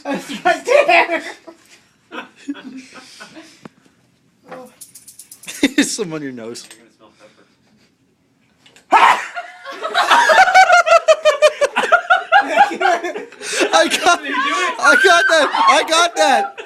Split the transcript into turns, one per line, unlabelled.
It's right there.
Some on your nose.
You're gonna smell pepper.
I got that. I got that.